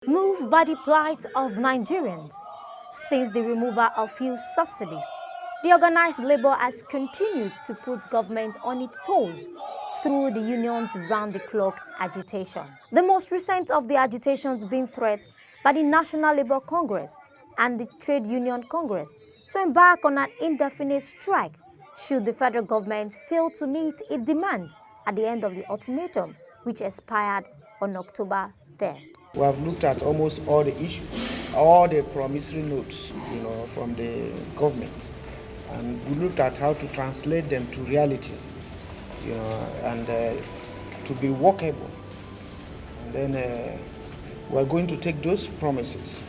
Moved by the plight of Nigerians since the removal of fuel subsidy, the organized labor has continued to put government on its toes through the union's round-the-clock agitation. The most recent of the agitations being threatened by the National Labour Congress and the Trade Union Congress to embark on an indefinite strike should the federal government fail to meet its demand at the end of the ultimatum, which expired on October 3rd. We have looked at almost all the issues, all the promissory notes, from the government, and we looked at how to translate them to reality, and to be workable. And then we're going to take those promises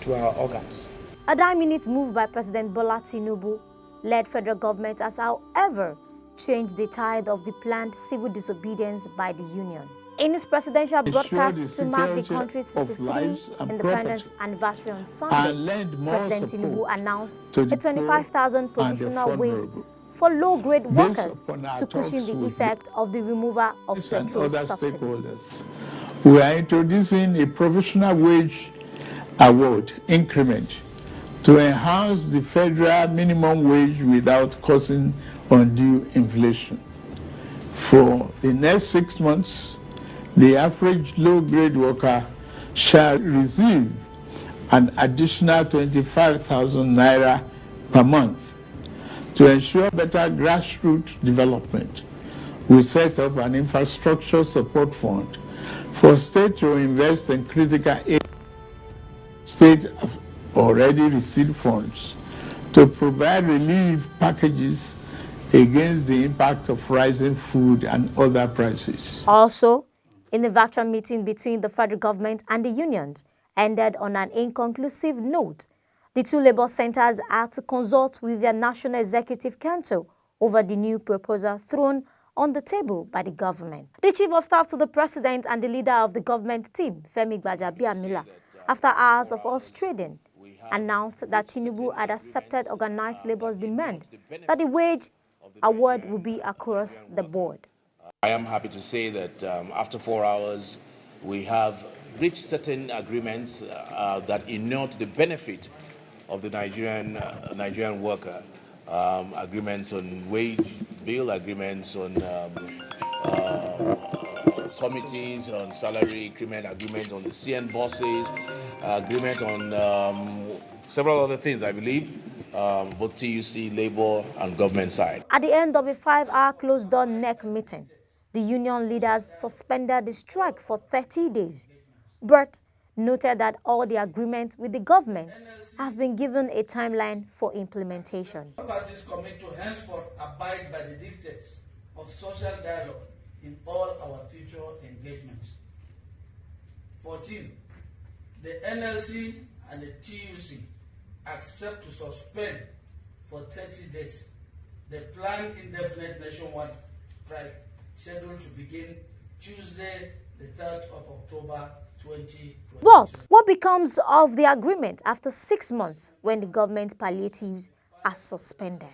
to our organs. A 9-minute move by President Bola Tinubu-led federal government has, however, changed the tide of the planned civil disobedience by the union. In his presidential broadcast to mark the country's 63rd independence anniversary on Sunday, President Tinubu announced a 25,000 provisional wage for low-grade workers to cushion the effect of the removal of petrol subsidy. We are introducing a provisional wage award increment to enhance the federal minimum wage without causing undue inflation. For the next 6 months, the average low-grade worker shall receive an additional 25,000 naira per month. To ensure better grassroots development, we set up an infrastructure support fund for states to invest in critical aid. States have already received funds to provide relief packages against the impact of rising food and other prices. Also, in the virtual meeting between the federal government and the unions ended on an inconclusive note, the two labor centers had to consult with their National Executive Council over the new proposal thrown on the table by the government. The Chief of Staff to the President and the leader of the government team, Femi Gbajabiamila, after hours of us trading, announced that Tinubu had accepted organized labor's demand that the wage award will be across the board. I am happy to say that after 4 hours, we have reached certain agreements that inure to the benefit of the Nigerian worker. Agreements on wage bill, agreements on committees, on salary increment, agreement on the CN bosses, agreement on several other things, I believe, both TUC, Labour and government side. At the end of a 5-hour closed-door NEC meeting, the union leaders suspended the strike for 30 days, but noted that all the agreements with the government have been given a timeline for implementation. Parties commit to henceforth abide by the dictates of social dialogue in all our future engagements. 14. The NLC and the TUC accept to suspend for 30 days the planned indefinite nationwide strike scheduled to begin Tuesday, the 3rd of October 2020. But what becomes of the agreement after 6 months when the government palliatives are suspended?